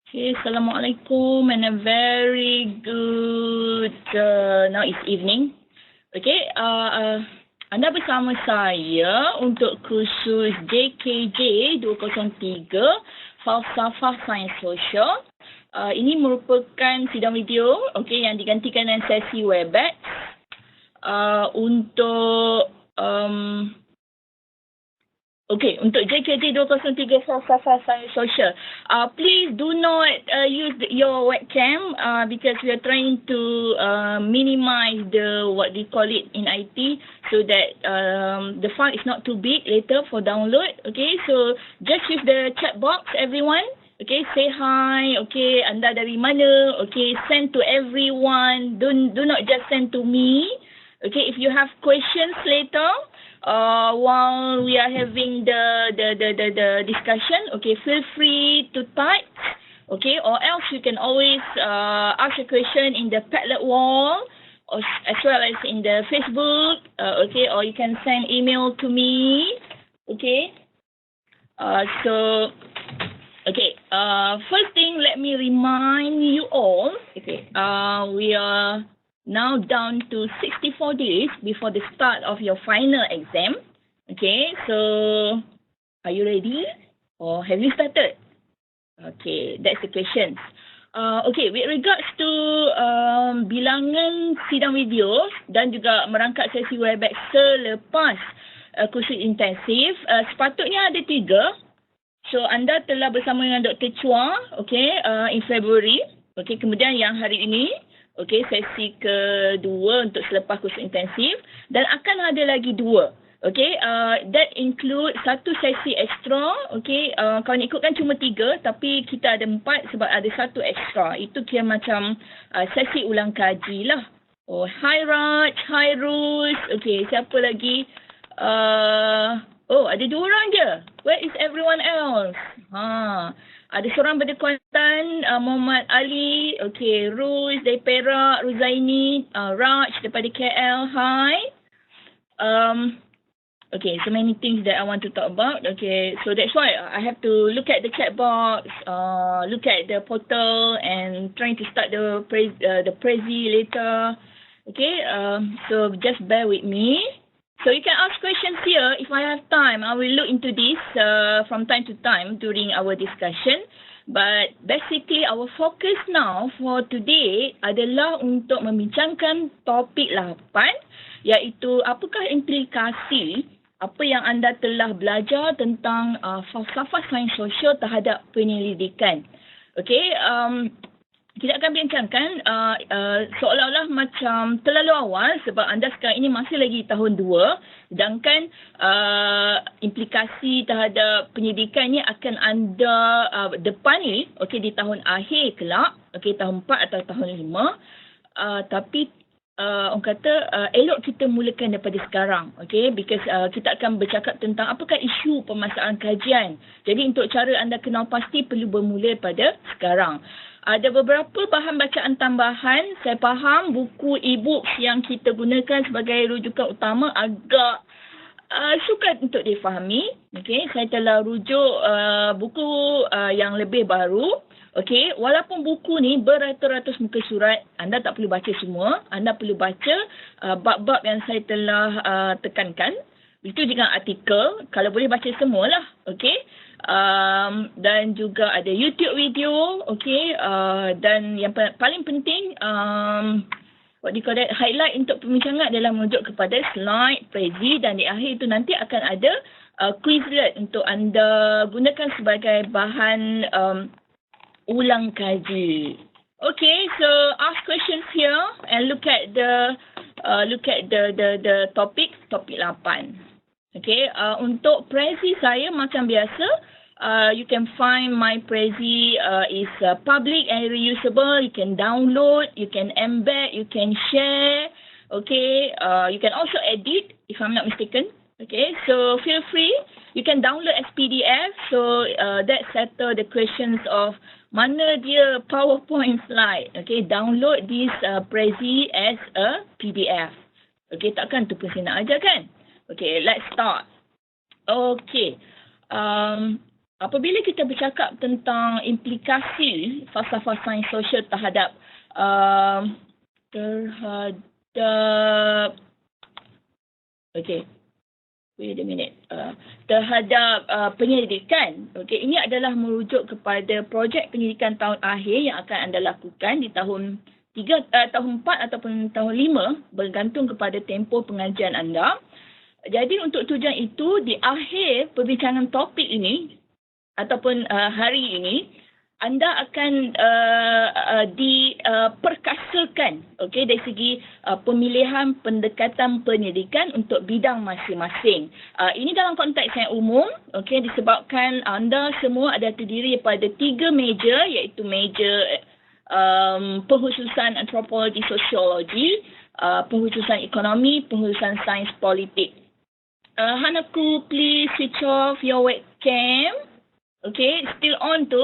Okay, Assalamualaikum and a very good, now it's evening. Okay, anda bersama saya untuk kursus JKJ 203, Falsafah Sains Sosial. Ini merupakan sidang video, okay, yang digantikan dengan sesi Webex. Untuk JKJ 203 Falsafah Sains Sosial, please do not use your webcam because we are trying to minimize the what they call it in IT so that the file is not too big later for download. Okay, so just use the chat box, everyone. Okay, say hi. Okay, anda dari mana? Okay, send to everyone. Do not just send to me. Okay, if you have questions later, while we are having the discussion, okay, feel free to type, okay, or else you can always ask a question in the Padlet wall, or as well as in the Facebook, okay, or you can send email to me, okay. First thing, let me remind you all, okay, we are now down to 64 days before the start of your final exam. Okay, so are you ready? Or have you started? Okay, that's the question. Okay, with regards to bilangan sidang video dan juga merangkap sesi Webex selepas kursus intensif, sepatutnya ada 3. So, anda telah bersama dengan Dr. Chua, okay, in February. Okay, kemudian yang hari ini, okay, sesi kedua untuk selepas kursus intensif, dan akan ada lagi 2. Okay, that include satu sesi extra. Okay, kalau ikutkan cuma 3, tapi kita ada 4 sebab ada satu extra. Itu kira macam sesi ulang kaji lah. Oh, hi Raj, hi Ruz. Okay, siapa lagi? Oh, ada 2 orang je. Where is everyone else? Ada seorang dari Kuantan, Muhammad Ali. Okay, Ruz dari Perak, Ruzaini, Raj daripada KL. Hi. Okay, so many things that I want to talk about. Okay, so that's why I have to look at the chat box, look at the portal, and trying to start the Prezi later. Okay, so just bear with me. So you can ask questions here. If I have time, I will look into this from time to time during our discussion. But basically, our focus now for today adalah untuk membincangkan topik 8, iaitu apakah implikasi apa yang anda telah belajar tentang falsafah sains sosial terhadap penyelidikan. Okay, kita akan bincangkan seolah-olah macam terlalu awal sebab anda sekarang ini masih lagi tahun 2, sedangkan implikasi terhadap penyidikan ni akan anda depan ni, okay, di tahun akhir kelak, okay, tahun 4 atau tahun 5, tapi orang kata elok kita mulakan daripada sekarang, okay, because kita akan bercakap tentang apakah isu permasalahan kajian. Jadi untuk cara anda kenal pasti perlu bermula pada sekarang. Ada beberapa bahan bacaan tambahan. Saya faham buku e-books yang kita gunakan sebagai rujukan utama agak sukar untuk difahami. Okay, saya telah rujuk buku yang lebih baru. Okay, walaupun buku ni beratus-ratus muka surat, anda tak perlu baca semua. Anda perlu baca bab-bab yang saya telah tekankan. Itu juga artikel. Kalau boleh baca semualah. Okay. Dan juga ada YouTube video, okay, dan yang paling penting, what do you call that, highlight untuk perbincangan adalah merujuk kepada slide Prezi, dan di akhir itu nanti akan ada Quizlet untuk anda gunakan sebagai bahan ulang kaji. Okay, so ask questions here and look at the topic 8. Okay, untuk Prezi saya macam biasa, you can find my Prezi is public and reusable. You can download, you can embed, you can share. Okay, you can also edit if I'm not mistaken. Okay, so feel free. You can download as PDF. So that settle the questions of mana dia PowerPoint slide. Okay, download this Prezi as a PDF. Okay, takkan tu pun saya nak ajar kan? Okay, let's start. Okay. apabila kita bercakap tentang implikasi falsafah sains sosial terhadap wait a minute. Terhadap penyelidikan. Ini adalah merujuk kepada projek penyelidikan tahun akhir yang akan anda lakukan di tahun 4 ataupun tahun 5 bergantung kepada tempoh pengajian anda. Jadi untuk tujuan itu, di akhir perbincangan topik ini ataupun hari ini, anda akan diperkasakan dari segi pemilihan pendekatan pendidikan untuk bidang masing-masing. Ini dalam konteks yang umum, disebabkan anda semua ada terdiri daripada 3 meja, iaitu meja pengkhususan antropologi sosiologi, pengkhususan ekonomi, pengkhususan sains politik. Hanaku, please switch off your webcam. Still on tu.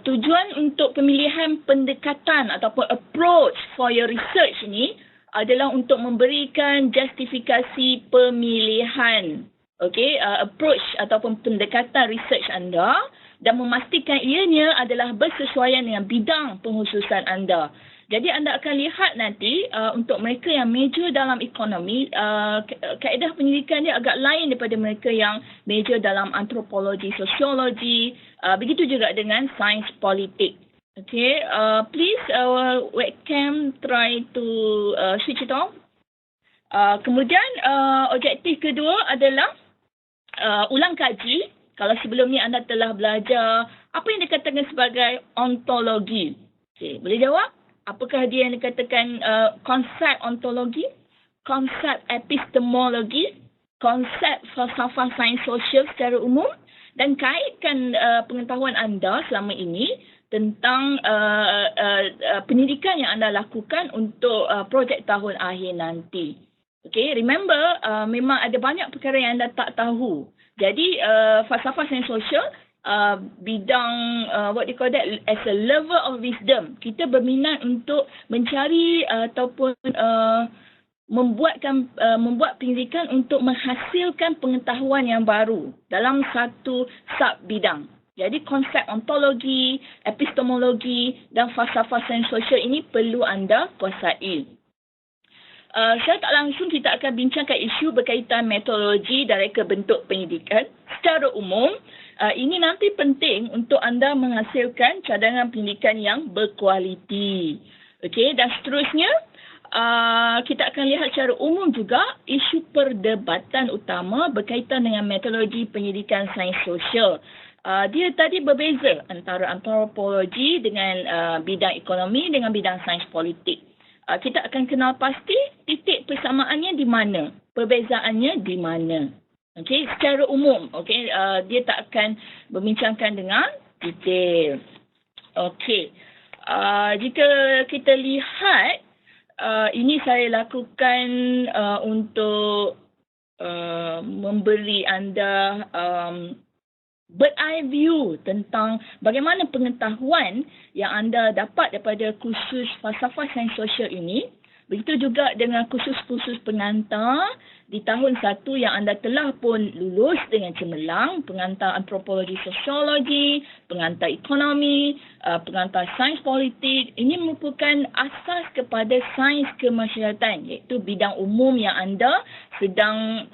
Tujuan untuk pemilihan pendekatan ataupun approach for your research ni adalah untuk memberikan justifikasi pemilihan approach ataupun pendekatan research anda dan memastikan ianya adalah bersesuaian dengan bidang pengkhususan anda. Jadi anda akan lihat nanti untuk mereka yang major dalam ekonomi, kaedah penyelidikan dia agak lain daripada mereka yang major dalam antropologi, sosiologi, begitu juga dengan sains politik. Please webcam try to switch it on. Kemudian objektif kedua adalah ulang kaji. Kalau sebelum ni anda telah belajar apa yang dikatakan sebagai ontologi. Boleh jawab? Apakah dia yang dikatakan konsep ontologi, konsep epistemologi, konsep falsafah sains sosial secara umum, dan kaitkan pengetahuan anda selama ini tentang pendidikan yang anda lakukan untuk projek tahun akhir nanti. Remember, memang ada banyak perkara yang anda tak tahu. Jadi, falsafah sains sosial, bidang what they call that as a level of wisdom, kita berminat untuk mencari ataupun membuat pendidikan untuk menghasilkan pengetahuan yang baru dalam satu sub bidang. Jadi konsep ontologi, epistemologi dan falsafah sains sosial ini perlu anda kuasai. Secara tak langsung kita akan bincangkan isu berkaitan metodologi dan reka bentuk pendidikan secara umum. Ini nanti penting untuk anda menghasilkan cadangan pendidikan yang berkualiti. Dan seterusnya, kita akan lihat secara umum juga isu perdebatan utama berkaitan dengan metodologi pendidikan sains sosial. Dia tadi berbeza antara antropologi dengan bidang ekonomi dengan bidang sains politik. Kita akan kenal pasti titik persamaannya di mana, perbezaannya di mana. Secara umum, dia tak akan membincangkan dengan detail. Jika kita lihat, ini saya lakukan untuk memberi anda bird eye view tentang bagaimana pengetahuan yang anda dapat daripada kursus falsafah sains sosial ini. Begitu juga dengan kursus-kursus pengantar di tahun 1 yang anda telah pun lulus dengan cemerlang, pengantar antropologi sosiologi, pengantar ekonomi, pengantar sains politik. Ini merupakan asas kepada sains kemasyarakatan, iaitu bidang umum yang anda sedang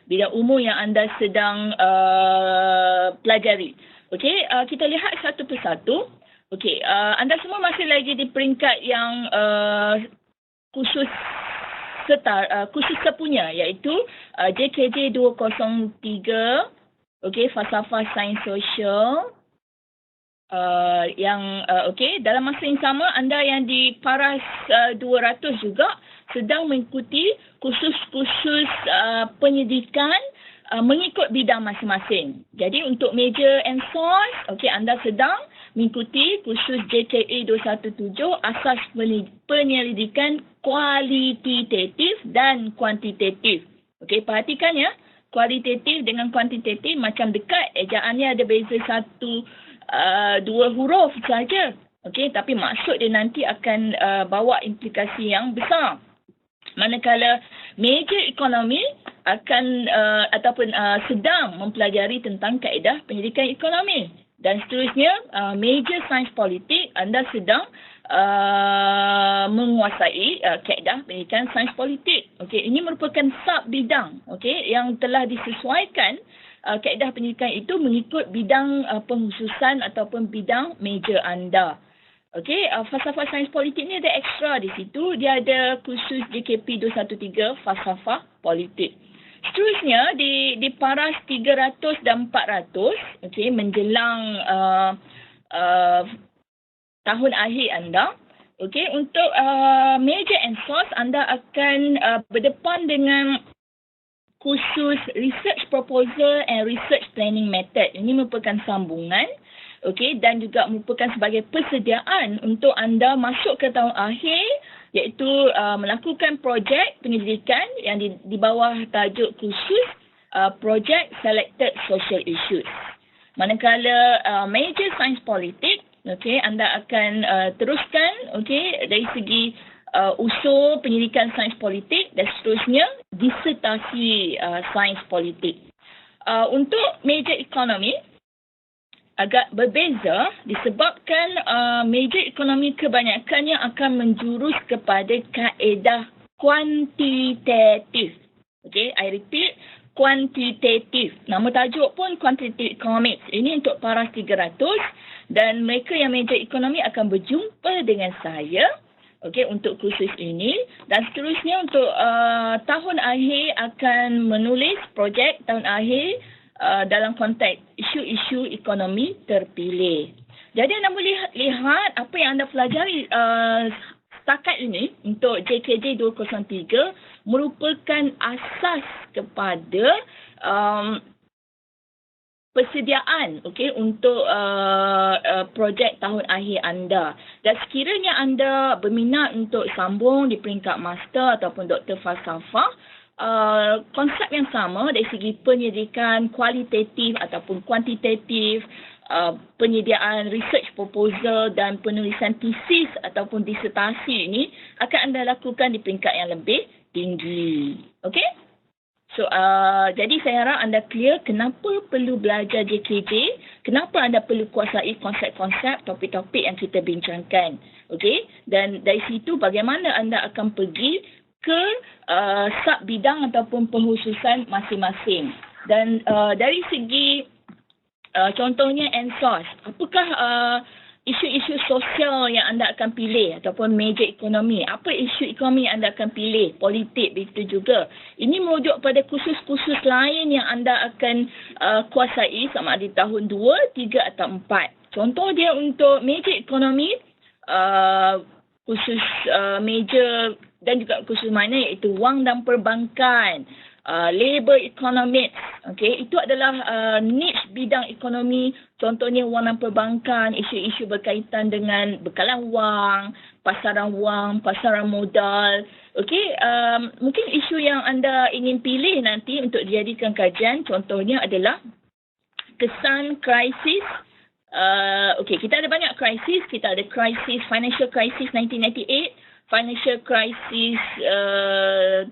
bidang umum yang anda sedang pelajari. Kita lihat satu persatu. Anda semua masih lagi di peringkat yang khusus sepunya, iaitu JKJ 203, falsafah sains sosial. Dalam masa yang sama, anda yang di Paras 200 juga sedang mengikuti kursus-kursus pendidikan mengikut bidang masing-masing. Jadi untuk major and source, anda sedang mengikuti kursus JKA 217 asas penyelidikan kualitatif dan kuantitatif. Perhatikan ya, kualitatif dengan kuantitatif macam dekat, ejaannya ada beza 1-2 huruf saja. Tapi maksud dia nanti akan bawa implikasi yang besar. Manakala major ekonomi akan sedang mempelajari tentang kaedah pendidikan ekonomi. Dan seterusnya, major sains politik anda sedang menguasai kaedah pendidikan sains politik. Okey, ini merupakan sub bidang, okey, yang telah disesuaikan kaedah pendidikan itu mengikut bidang pengkhususan ataupun bidang major anda. Okey, falsafah sains politik ni ada ekstra di situ. Dia ada kursus JKP 213 falsafah politik. Seterusnya di paras 300 dan 400, okey, menjelang tahun akhir anda, okey, untuk major and source anda akan berdepan dengan kursus research proposal and research planning method. Ini merupakan sambungan, okey, dan juga merupakan sebagai persediaan untuk anda masuk ke tahun akhir, iaitu melakukan projek penyelidikan yang di bawah tajuk khusus project selected social issues. Manakala major science politik, okey, anda akan teruskan, okey, dari segi usul penyelidikan sains politik dan seterusnya disertasi sains politik. Untuk major ekonomi agak berbeza disebabkan major ekonomi kebanyakannya akan menjurus kepada kaedah kuantitatif. Okay, I repeat, kuantitatif. Nama tajuk pun quantitative economics. Ini untuk paras 300 dan mereka yang major ekonomi akan berjumpa dengan saya, okay, untuk kursus ini dan seterusnya untuk tahun akhir akan menulis projek tahun akhir dalam konteks isu-isu ekonomi terpilih. Jadi anda boleh lihat apa yang anda pelajari setakat ini untuk JKJ 203 merupakan asas kepada persediaan, okey, untuk projek tahun akhir anda. Dan sekiranya anda berminat untuk sambung di peringkat master ataupun doktor falsafah, konsep yang sama dari segi penyelidikan kualitatif ataupun kuantitatif, penyediaan research proposal dan penulisan tesis ataupun disertasi ini akan anda lakukan di peringkat yang lebih tinggi. Okey? So, jadi saya harap anda clear kenapa perlu belajar JKJ, kenapa anda perlu kuasai konsep-konsep, topik-topik yang kita bincangkan. Okey? Dan dari situ bagaimana anda akan pergi ke sub bidang ataupun pengkhususan masing-masing. Dan dari segi contohnya NSOS, apakah isu-isu sosial yang anda akan pilih ataupun major ekonomi? Apa isu ekonomi yang anda akan pilih? Politik begitu juga. Ini merujuk pada kursus-kursus lain yang anda akan kuasai sama ada di tahun 2, 3 atau 4. Contoh dia untuk major ekonomi, kursus major dan juga kursus minor iaitu wang dan perbankan, labor economics, okay, itu adalah niche bidang ekonomi, contohnya wang dan perbankan, isu-isu berkaitan dengan bekalan wang, pasaran modal. Okay, mungkin isu yang anda ingin pilih nanti untuk dijadikan kajian, contohnya adalah kesan krisis. Okay, kita ada banyak krisis. Kita ada krisis, financial crisis 1998, financial crisis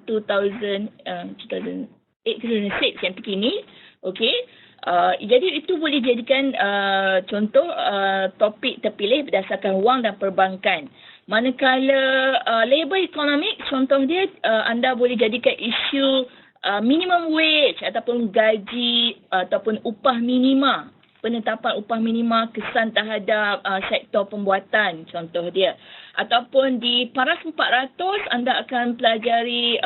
2008-2006 yang terkini. Okay. Jadi itu boleh jadikan contoh topik terpilih berdasarkan wang dan perbankan. Manakala labor economic, contoh dia anda boleh jadikan isu minimum wage ataupun gaji ataupun upah minima. Penetapan upah minima, kesan terhadap sektor pembuatan, contoh dia. Ataupun di paras 400, anda akan pelajari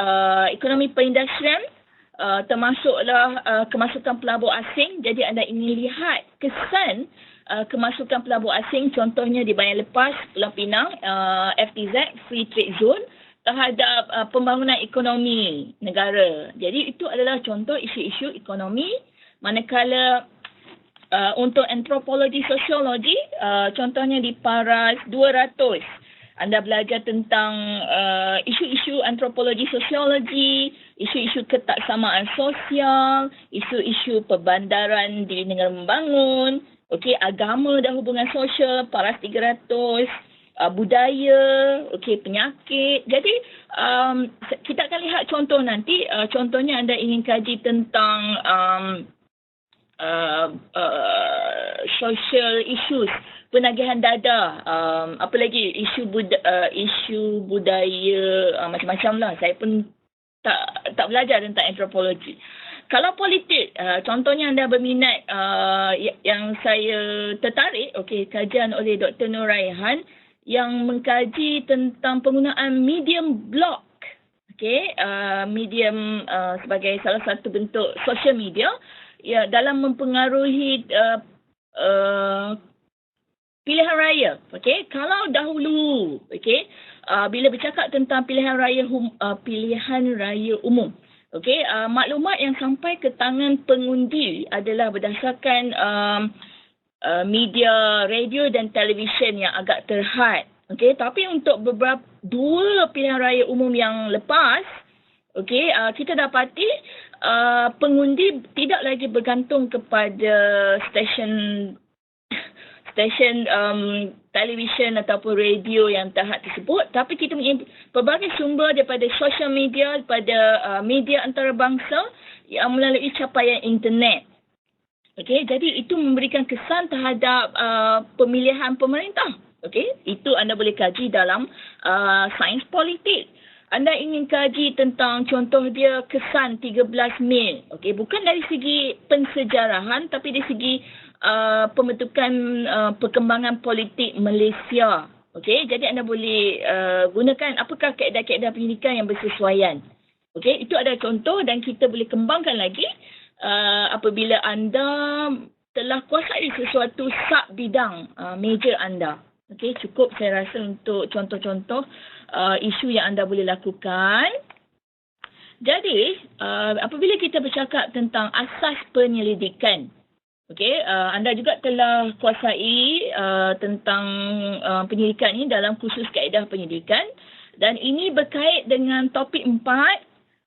ekonomi perindustrian, termasuklah kemasukan pelabur asing. Jadi anda ingin lihat kesan kemasukan pelabur asing, contohnya di bahagian lepas Pulau Pinang, FTZ, Free Trade Zone, terhadap pembangunan ekonomi negara. Jadi itu adalah contoh isu-isu ekonomi. Manakala untuk antropologi sosiologi, contohnya di paras 200, anda belajar tentang isu-isu antropologi sosiologi, isu-isu ketaksamaan sosial, isu-isu perbandaran di negara membangun, okey, agama dan hubungan sosial, paras 300, budaya, penyakit. Jadi kita akan lihat contoh nanti. Contohnya anda ingin kaji tentang social issues, penagihan dada, apa lagi isu budaya, macam-macam lah. Saya pun tak belajar tentang antropologi. Kalau politik, contohnya anda berminat, yang saya tertarik, kajian oleh Dr. Nur Raihan yang mengkaji tentang penggunaan medium blog, medium sebagai salah satu bentuk social media ya dalam mempengaruhi pilihan raya. Kalau dahulu, bila bercakap tentang pilihan raya umum, maklumat yang sampai ke tangan pengundi adalah berdasarkan media radio dan televisyen yang agak terhad. Tapi untuk beberapa dua pilihan raya umum yang lepas, kita dapati pengundi tidak lagi bergantung kepada stesen televisyen ataupun radio yang terhad tersebut, tapi kita mempunyai pelbagai sumber daripada social media, daripada media antarabangsa yang melalui capaian internet. Jadi itu memberikan kesan terhadap pemilihan pemerintah. Itu anda boleh kaji dalam sains politik. Anda ingin kaji tentang contoh dia kesan 13 Mei. Bukan dari segi pensejarahan, tapi dari segi pembentukan perkembangan politik Malaysia. Jadi anda boleh gunakan apakah kaedah-kaedah pendidikan yang bersesuaian. Itu ada contoh dan kita boleh kembangkan lagi apabila anda telah kuasai sesuatu sub bidang major anda. Cukup saya rasa untuk contoh-contoh isu yang anda boleh lakukan. Jadi apabila kita bercakap tentang asas penyelidikan, anda juga telah kuasai tentang penyelidikan ini dalam kursus kaedah penyelidikan, dan ini berkait dengan topik 4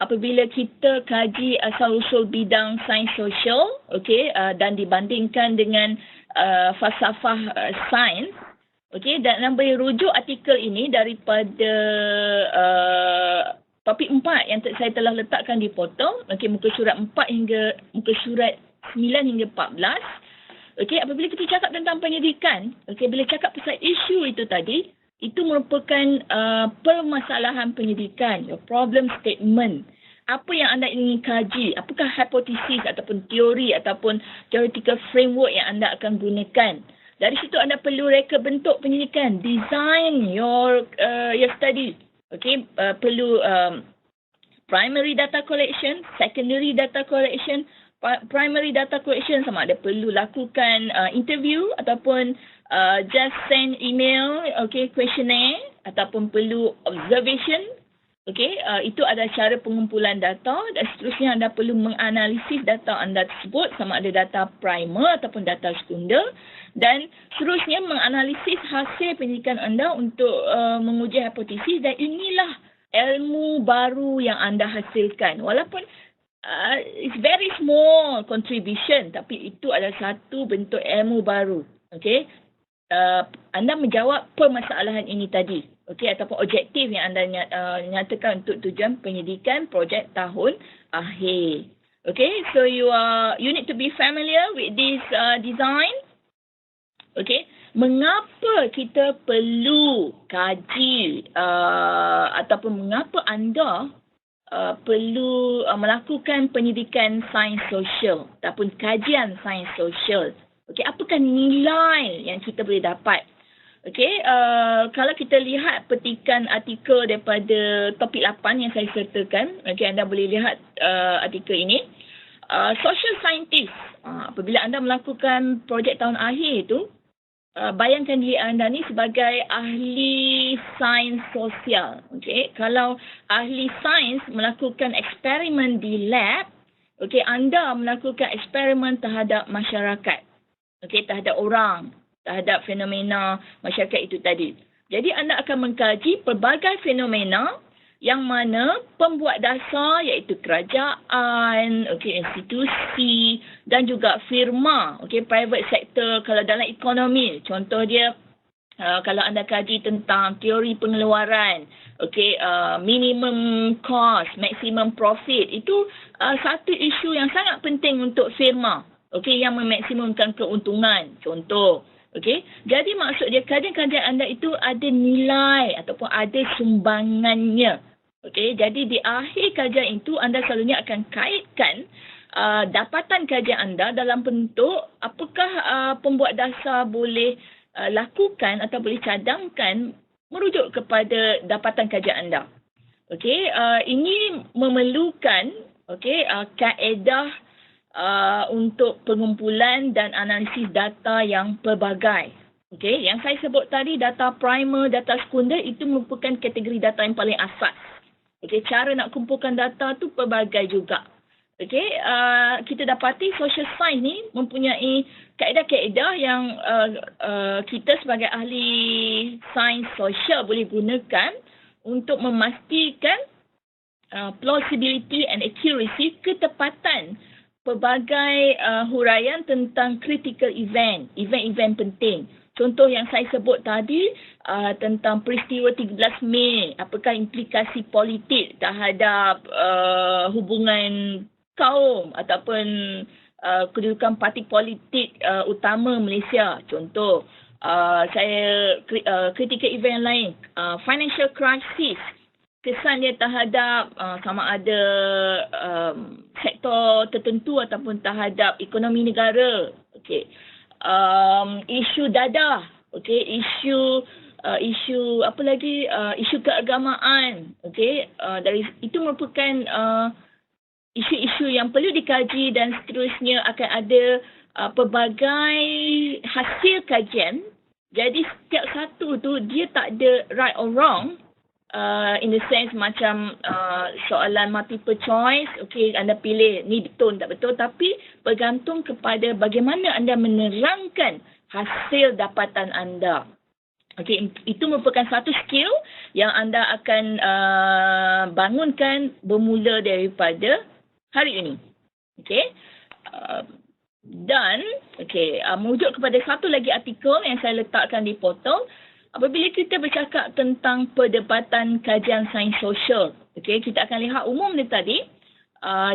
apabila kita kaji asal-usul bidang sains sosial, dan dibandingkan dengan falsafah sains. Dan anda boleh rujuk artikel ini daripada topik 4 yang saya telah letakkan di portal, muka surat 4 hingga muka surat 9 hingga 14. Apabila kita cakap tentang pendidikan, bila cakap pasal isu itu tadi, itu merupakan permasalahan pendidikan, your problem statement. Apa yang anda ingin kaji, apakah hipotesis ataupun teori ataupun theoretical framework yang anda akan gunakan. Dari situ anda perlu reka bentuk pendidikan, design your study. Perlu primary data collection, secondary data collection. Primary data collection sama ada perlu lakukan interview ataupun just send email, questionnaire, ataupun perlu observation. Itu adalah cara pengumpulan data, dan seterusnya anda perlu menganalisis data anda tersebut sama ada data primer ataupun data sekunder, dan seterusnya menganalisis hasil pendidikan anda untuk menguji hipotesis, dan inilah ilmu baru yang anda hasilkan. Walaupun it's very small contribution, tapi itu adalah satu bentuk ilmu baru. Anda menjawab permasalahan ini tadi, ataupun objektif yang anda nyatakan untuk tujuan penyidikan projek tahun akhir. So you need to be familiar with this design. Mengapa kita perlu kaji ataupun mengapa anda perlu melakukan pendidikan sains sosial ataupun kajian sains sosial. Apakah nilai yang kita boleh dapat? Kalau kita lihat petikan artikel daripada topik 8 yang saya sertakan, anda boleh lihat artikel ini. Social scientist, apabila anda melakukan projek tahun akhir itu, bayangkan diri anda ni sebagai ahli sains sosial. Kalau ahli sains melakukan eksperimen di lab, anda melakukan eksperimen terhadap masyarakat, terhadap orang, terhadap fenomena masyarakat itu tadi. Jadi anda akan mengkaji pelbagai fenomena yang mana pembuat dasar iaitu kerajaan, institusi dan juga firma, private sector. Kalau dalam ekonomi, contoh dia Kalau anda kaji tentang teori pengeluaran, minimum cost, maximum profit, itu satu isu yang sangat penting untuk firma, yang memaksimumkan keuntungan. Contoh, jadi maksud dia kajian-kajian anda itu ada nilai ataupun ada sumbangannya. Jadi di akhir kajian itu anda selalunya akan kaitkan dapatan kajian anda dalam bentuk apakah pembuat dasar boleh lakukan atau boleh cadangkan merujuk kepada dapatan kajian anda. Ini memerlukan kaedah untuk pengumpulan dan analisis data yang pelbagai. Yang saya sebut tadi, data primer, data sekunder, itu merupakan kategori data yang paling asas. Cara nak kumpulkan data tu pelbagai juga. Kita dapati social science ni mempunyai kaedah-kaedah yang kita sebagai ahli sains sosial boleh gunakan untuk memastikan plausibility and accuracy, ketepatan pelbagai huraian tentang critical event penting. Contoh yang saya sebut tadi tentang peristiwa 13 Mei, apakah implikasi politik terhadap hubungan kaum ataupun kedudukan parti politik utama Malaysia. Contoh, saya critical event lain, financial crisis, kesan dia terhadap sama ada sektor tertentu ataupun terhadap ekonomi negara. Isu dadah, isu apa lagi, isu keagamaan. Dari itu merupakan isu-isu yang perlu dikaji dan seterusnya akan ada pelbagai hasil kajian. Jadi setiap satu tu dia tak ada right or wrong, in the sense macam soalan multiple choice, anda pilih ni betul tak betul, tapi bergantung kepada bagaimana anda menerangkan hasil dapatan anda. Itu merupakan satu skill yang anda akan bangunkan bermula daripada hari ini. Dan merujuk kepada satu lagi artikel yang saya letakkan di portal, apabila kita bercakap tentang perdebatan kajian sains sosial, kita akan lihat umum ni tadi,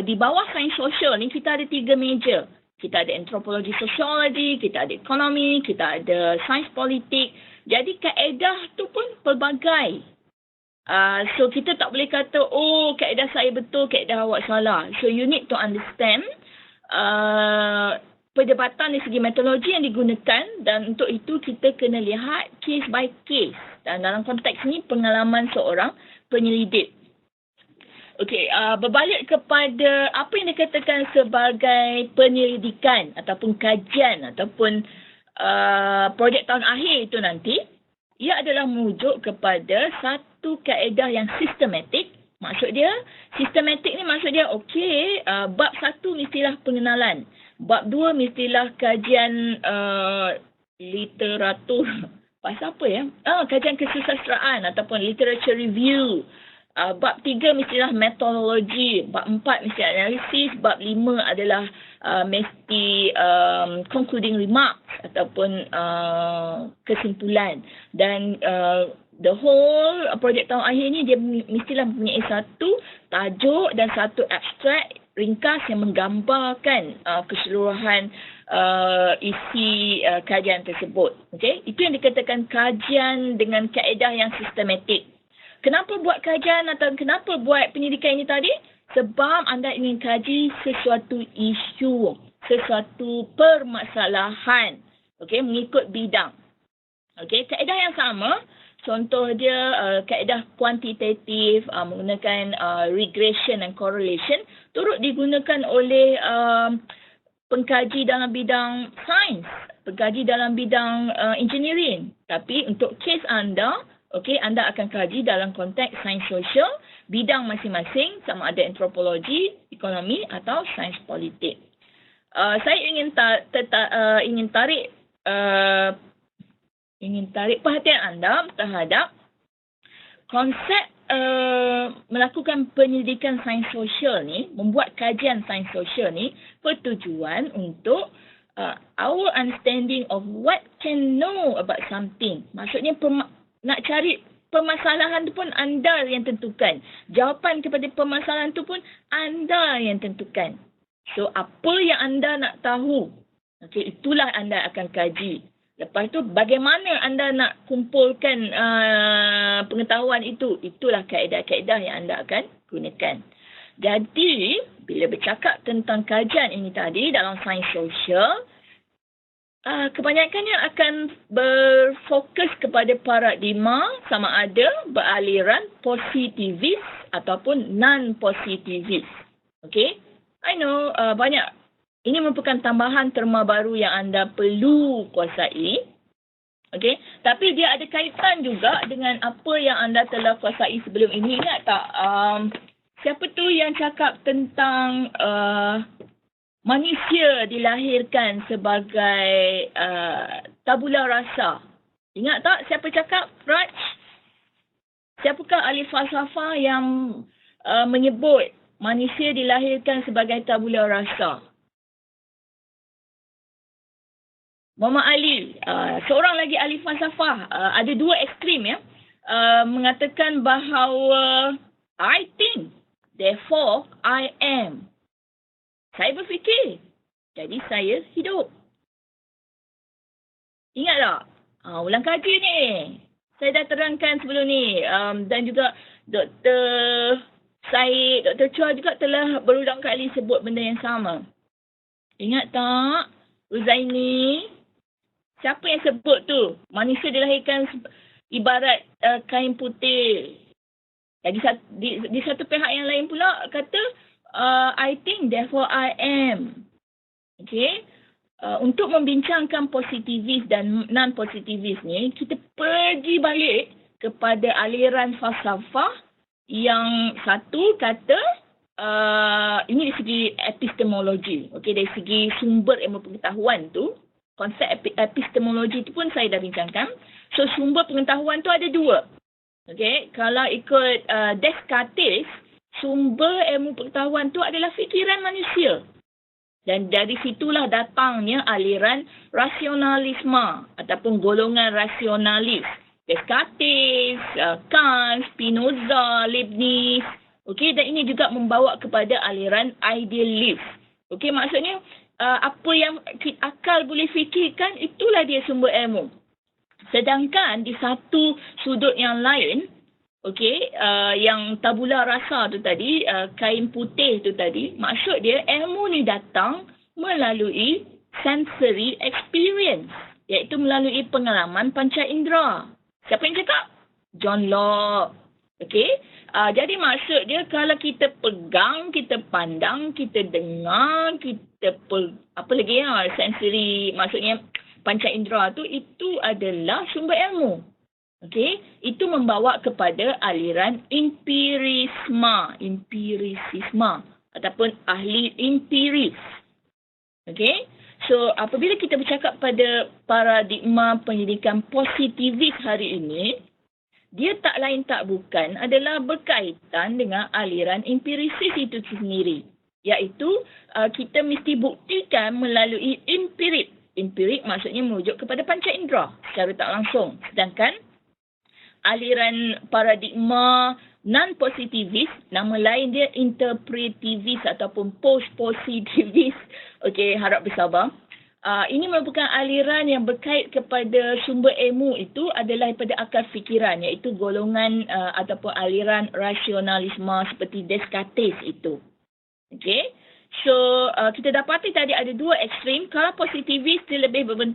di bawah sains sosial ni kita ada 3 meja. Kita ada antropologi sosiologi, kita ada ekonomi, kita ada sains politik. Jadi kaedah tu pun pelbagai. So kita tak boleh kata, kaedah saya betul, kaedah awak salah. So you need to understand perdebatan dari segi metodologi yang digunakan, dan untuk itu kita kena lihat case by case. Dan dalam konteks ni pengalaman seorang penyelidik. Berbalik kepada apa yang dikatakan sebagai penyelidikan ataupun kajian ataupun projek tahun akhir itu nanti, ia adalah merujuk kepada satu kaedah yang sistematik. Maksud dia, sistematik ni maksud dia, bab 1 mestilah pengenalan. Bab 2 mestilah kajian literatur. Pasal apa ya? Kajian kesusastraan ataupun literature review. Bab 3 mestilah metodologi. Bab 4 mesti analisis. Bab 5 adalah mesti concluding remarks ataupun kesimpulan. Dan the whole projek tahun akhir ni dia mestilah mempunyai satu tajuk dan satu abstrak ringkas yang menggambarkan keseluruhan isi kajian tersebut. Itu yang dikatakan kajian dengan kaedah yang sistematik. Kenapa buat kajian atau kenapa buat pendidikan ini tadi? Sebab anda ingin kaji sesuatu isu, sesuatu permasalahan, mengikut bidang. Kaedah yang sama, contoh dia kaedah kuantitatif menggunakan regression and correlation turut digunakan oleh pengkaji dalam bidang sains, pengkaji dalam bidang engineering. Tapi untuk kes anda, anda akan kaji dalam konteks sains sosial, bidang masing-masing sama ada antropologi, ekonomi atau sains politik. Saya ingin tarik perhatian anda terhadap konsep melakukan penyelidikan sains sosial ni, membuat kajian sains sosial ni bertujuan untuk our understanding of what can know about something. Maksudnya nak cari permasalahan tu pun anda yang tentukan. Jawapan kepada permasalahan tu pun anda yang tentukan. So, apa yang anda nak tahu, okay, itulah anda akan kaji. Lepas tu, bagaimana anda nak kumpulkan pengetahuan itu? Itulah kaedah-kaedah yang anda akan gunakan. Jadi, bila bercakap tentang kajian ini tadi dalam sains sosial, kebanyakannya akan berfokus kepada paradigma sama ada beraliran positivis ataupun non-positivis. Okay? I know banyak. Ini merupakan tambahan terma baru yang anda perlu kuasai. Okay? Tapi dia ada kaitan juga dengan apa yang anda telah kuasai sebelum ini. Ingat tak? Siapa tu yang cakap tentang manusia dilahirkan sebagai tabula rasa? Ingat tak siapa cakap? Raj? Siapakah ahli falsafah yang menyebut manusia dilahirkan sebagai tabula rasa? Muhammad Ali, seorang lagi ahli falsafah, ada dua ekstrim ya, mengatakan bahawa I think, therefore I am. Saya berfikir, jadi saya hidup. Ingat tak? Ulang kaji ni. Saya dah terangkan sebelum ni. Dan juga Dr. Syed, Dr. Chua juga telah berulang kali sebut benda yang sama. Ingat tak? Ruzaini, siapa yang sebut tu? Manusia dilahirkan ibarat kain putih. Jadi di satu pihak yang lain pula kata, I think, therefore I am. Okay? Untuk membincangkan positivis dan non-positivis ni, kita pergi balik kepada aliran falsafah yang satu kata, ini dari segi epistemologi. Okay, dari segi sumber ilmu pengetahuan tu, konsep epistemologi tu pun saya dah bincangkan. So, sumber pengetahuan tu ada dua. Okay, kalau ikut Descartes, sumber ilmu pengetahuan tu adalah fikiran manusia. Dan dari situlah datangnya aliran rasionalisme ataupun golongan rasionalis. Descartes, Kant, Spinoza, Leibniz. Okey, dan ini juga membawa kepada aliran idealis. Okey, maksudnya apa yang akal boleh fikirkan, itulah dia sumber ilmu. Sedangkan di satu sudut yang lain, okey, yang tabula rasa tu tadi, kain putih tu tadi, maksud dia ilmu ni datang melalui sensory experience, iaitu melalui pengalaman panca indera. Siapa yang cakap? John Locke. Okey. Jadi maksud dia kalau kita pegang, kita pandang, kita dengar, kita apa lagi ya, sensory, maksudnya panca indera tu, itu adalah sumber ilmu. Okey, itu membawa kepada aliran empirisisme ataupun ahli empiris. Okey, so apabila kita bercakap pada paradigma pendidikan positivis hari ini, dia tak lain tak bukan adalah berkaitan dengan aliran empirisis itu sendiri. Iaitu kita mesti buktikan melalui empirik. Empirik maksudnya merujuk kepada panca indera secara tak langsung. Sedangkan aliran paradigma non-positivis, nama lain dia interpretivis ataupun post-positivis. Okey, harap bersabar. Ini merupakan aliran yang berkait kepada sumber ilmu itu adalah daripada akal fikiran, iaitu golongan ataupun aliran rasionalisme seperti Descartes itu. Okey. So, kita dapati tadi ada dua ekstrim. Kalau positivis dia lebih berbentuk